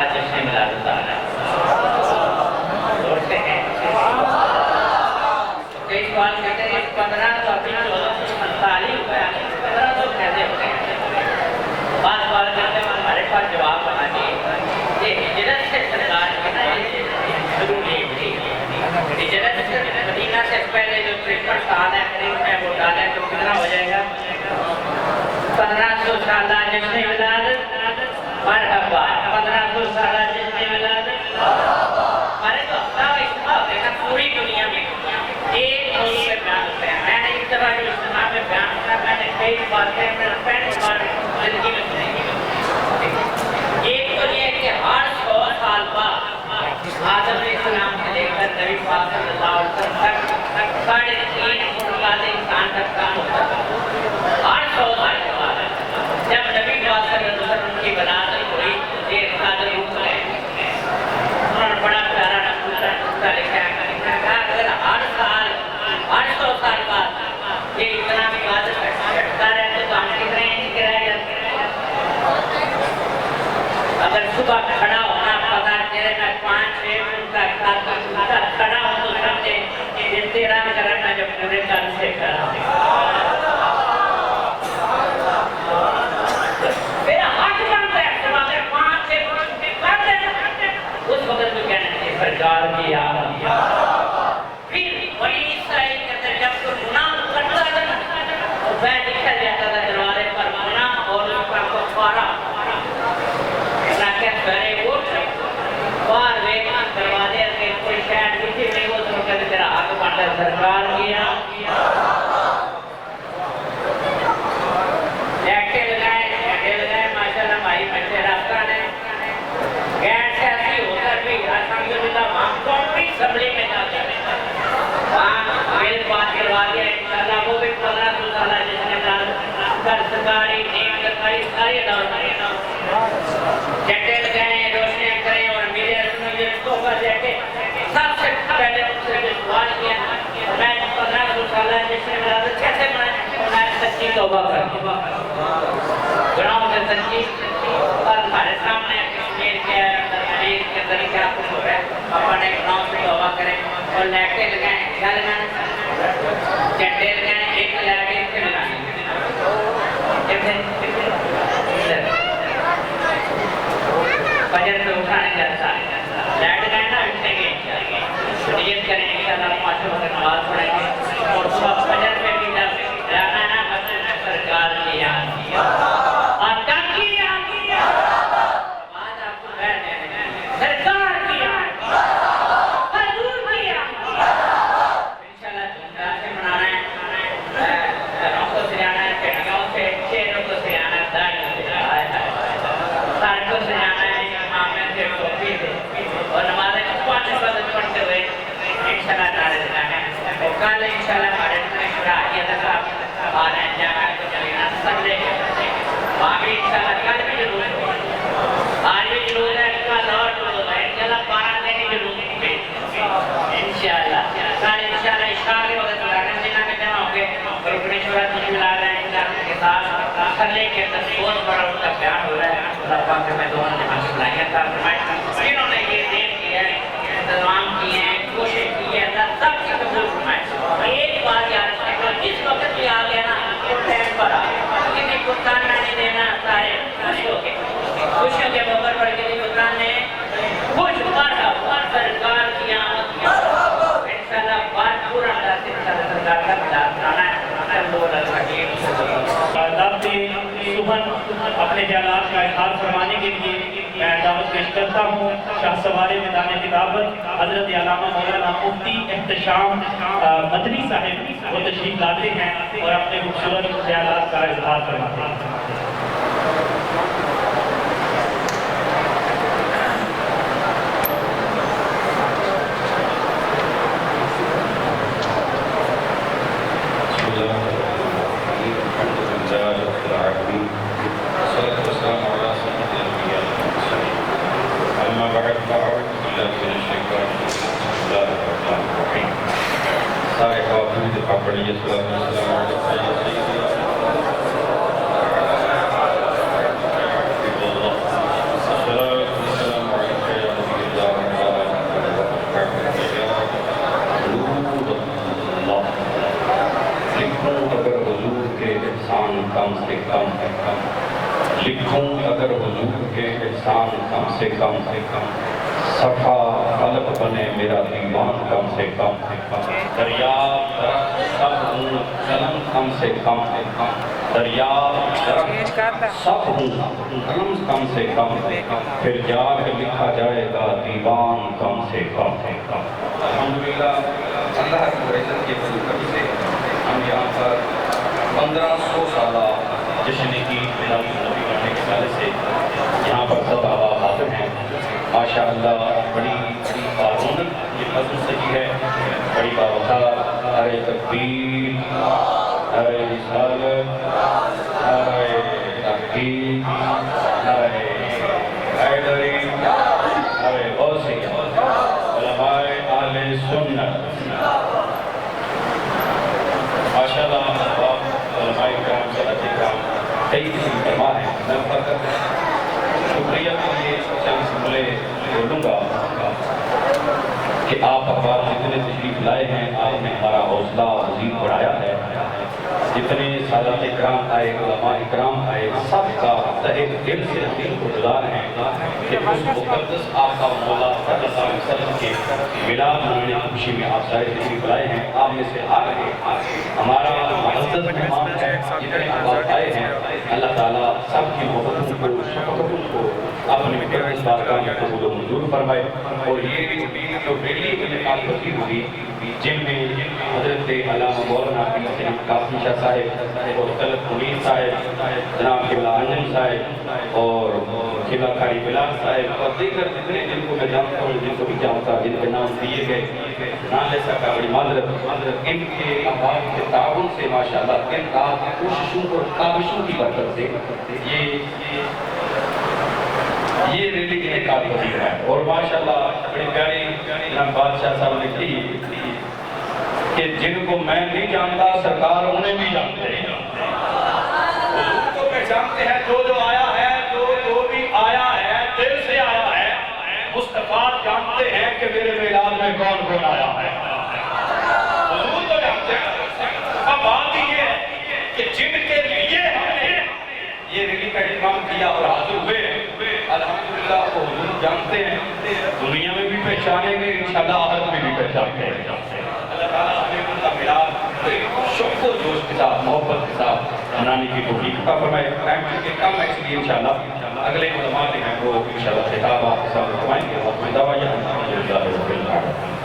साला जश्न मिलाद ताला जोड़ते हैं। कई सवाल कहते हैं 1500 अभी 1447 हुआ 1500 कैसे हो गए? बात करते हैं हमारे पास जवाब बना दिए। ये हिजरत से सरकार की ना शुरू नहीं हुई। हिजरत से मदीना से पहले जो 53 साल है करीब में वो डालें तो कितना हो जाएगा? 1500 साल जश्न मिलाद मरहबा 1500 साल जश्न मिलाद हमारे तो देखा पूरी दुनिया में एक मौजूद पे बयान होता है। मैंने इस तरह जो इस्लाम में बयान किया मैंने कई बातें मेरा पहली बार जिंदगी में सुनी। एक तो ये कि हर 100 साल बाद आदम अलैहिस्सलाम से लेकर नबी पाक सल्लल्लाहु अलैहि वसल्लम तक 3.5 फुट वाले इंसान तक काम होता था। हर 100 साल के बाद जब नबी पाक सल्लल्लाहु अलैहि वसल्लम की वलादत हुई ये सादर रूप में उन्होंने बड़ा प्यारा नुक्ता लिखा है। अगर हर साल हर 100 साल बाद ये इतना भी इबादत करता रहे तो हम कितने रह जाते हैं। अगर सुबह खड़ा होना पता चले मैं 5-6 मिनट तक खड़ा हूँ तो समझे इंतजाम करना जब पूरे कल से खड़ा मेरा हाथ बनता है सुबह में 5-6 मिनट कर देना उस वक्त में कहना चाहिए सरकार की आमद। फिर बड़ी इसराइल के अंदर जब कोई गुनाह करता था तो वह लिखा जाता था दरवाजे पर गुनाह और उसका कफारा बाहर वेखना दरवाजे के कोई शायद किसी नहीं वो तो कहते तेरा हक बनता है सरकार किया जैकेट लगाए माशाल्लाह भाई बच्चे रास्ता ने गैस ऐसी होकर भी अल्हम्दुलिल्लाह हम कौन भी सबली में जाते हैं वहाँ बिल पास करवा दिया इंशाल्लाह वो भी 1500 साल जिसने कर सरकारी नीम सरकारी सारी दौर जैकेट लगाए रोशनियाँ करें और मेरे तोहफा देके सबसे पहले उनसे सवाल किया मैं 1500 साल जिसने मिलाद कैसे बनाए सच्ची तौबा कर गुनाहों से सच्ची और हमारे सामने कश्मीर के तरीके आपको हो रहा है अपने गुनाहों से तौबा करें और लैटे लगाएं क्या लगाएं चट्टे लगाएं एक लैटे से लगाएं फजर पे उठाने जाता है लैट गए ना उठेंगे नियत करें इंशाल्लाह 5 वक्त नमाज पढ़ेंगे और सुबह फजर पे भी जब जाना है मस्जिद में सरकार की याद आका की याद आज आपको कहने सरकार की याद हजूर की याद इंशाल्लाह धूमधाम से मनाना है घरों को सजाना है पेटियों से चेहरों को सजाना है दाढ़ियों से सर को सजाना है और नमाज़ 5 वक्त पढ़ते हुए इंशाल्लाह तारे लगाना है और कल इंशाल्लाह हमारे शराहियत का आ रहे हैं जाना है तो चलेगा सब लेके वहाँ भी इंशाल्लाह कल भी जरूर आज भी जरूर है कल और जरूर है इंशाल्लाह 12 दिन ही जरूर है इंशाल्लाह कल इंशाल्लाह इशारा के वक्त लगाना जिन्ना के जमा होंगे रुकनेश्वरा जी मिला रहे हैं इंशाल्लाह के साथ अखले के अंदर बहुत बड़ा उनका प्यार हो रहा है अल्लाह पाक में दोनों ने मसलाहियत का फरमाया इन्होंने ये देख किया है इंतजाम किए हैं कोशिश की है सब की कबूल फरमाए एक बात याद रखना जिस वक्त भी आ गया ना वो टाइम पर आ किसी को ताना नहीं देना सारे खुशियों के बबर पर किसी को ताने खुश मरहबा सरकार की आमद इंशाल्लाह बात पूरा सरकार का दाना है अपने ख्यालात का इज़हार फरमाने के लिए मैं दावत पेश करता हूँ शाह सवारे मैदान किताबत हज़रत अल्लामा मौलाना मुफ्ती एहतशाम मदनी साहिब वो तशरीफ लाते हैं और अपने खूबसूरत ख्यालात का इज़हार फरमाते हैं। احسان کم سے کم صفحہ قلب بنے میرا دیوان کم سے کم دریاب درخت سب ہوں قلم کم سے کم دریاب درخت سب ہوں قلم کم سے کم پھر جا کے لکھا جائے گا دیوان کم سے کم الحمدللہ اللہ کی عزت کے برکت سے ہم یہاں پر 1500 سالہ جشن کی میلاد النبی کرنے کے حوالے سے یہاں پر سب آبا حاضر ہیں ماشاءاللہ بڑی بارون یہ نظم سجی ہے بڑی باوقار نعرہ تکبیر نعرہ رسالت نعرہ تحقیق نعرہ حیدری نعرہ غوثی علماء اہل سنت ماشاءاللہ علماء کرام صلاحی کرام کئی قسم فرما ہیں میں فقط شکریہ کے لیے چند جملے بولوں گا کہ آپ اخبار جتنے تشریف لائے ہیں آپ نے ہمارا حوصلہ مزید بڑھایا ہے جتنے سادات اکرام آئے علماء اکرام آئے سب کا تہہ دل سے دل کو گزار ہیں کہ اس مقدس آقا مولا صلی اللہ علیہ وسلم کے میلاد منانے کی خوشی میں آپ سارے تشریف لائے ہیں آپ میں سے آ رہے ہمارا معزز مہمان ہے جتنے احباب آئے ہیں اللہ تعالیٰ سب کی محبتوں کو شفقتوں کو اپنے مقدس بارگاہ میں قبول و منظور فرمائے اور یہ جو ریلی انعقاد پذیر ہوئی جن میں حضرت علامہ مولانا پیر سید قاسم شاہ صاحب اور طلعت منیر صاحب جناب قبلہ انجم صاحب اور قبلہ قاری بلال صاحب اور دیگر جتنے جن کو میں جانتا ہوں جن کو بھی جانتا جن کے نام دیے گئے نام لے سکا بڑی معذرت ان کے احباب کے تعاون سے ماشاءاللہ ان رات کوششوں اور کاوشوں کی برکت سے یہ ریلی انعقاد پذیر ہے اور ماشاءاللہ بڑی پیاری جناب بادشاہ صاحب نے کی کہ جن کو میں نہیں جانتا سرکار انہیں بھی جانتے ہیں حضور کو پہچانتے ہیں جو آیا ہے جو بھی آیا ہے دل سے آیا ہے مصطفیٰ جانتے ہیں کہ میرے میلاد میں کون کون آیا ہے حضور تو جانتے ہیں اب بات یہ ہے کہ جن کے لیے ہم نے یہ ریلی کا اہتمام کیا اور حاضر ہوئے الحمدللہ وہ حضور جانتے ہیں دنیا میں بھی پہچانیں گے انشاءاللہ آخرت میں بھی پہچانتے ہیں اللہ تعالیٰ ہمیں ان کا میلاد شوق و جوش کے ساتھ محبت کے ساتھ منانے کی توفیق عطا فرمائے ٹائم کے کم ہے اس لیے انشاءاللہ اگلے علماء ہیں وہ انشاءاللہ خطاب آپ کے سامنے فرمائیں گے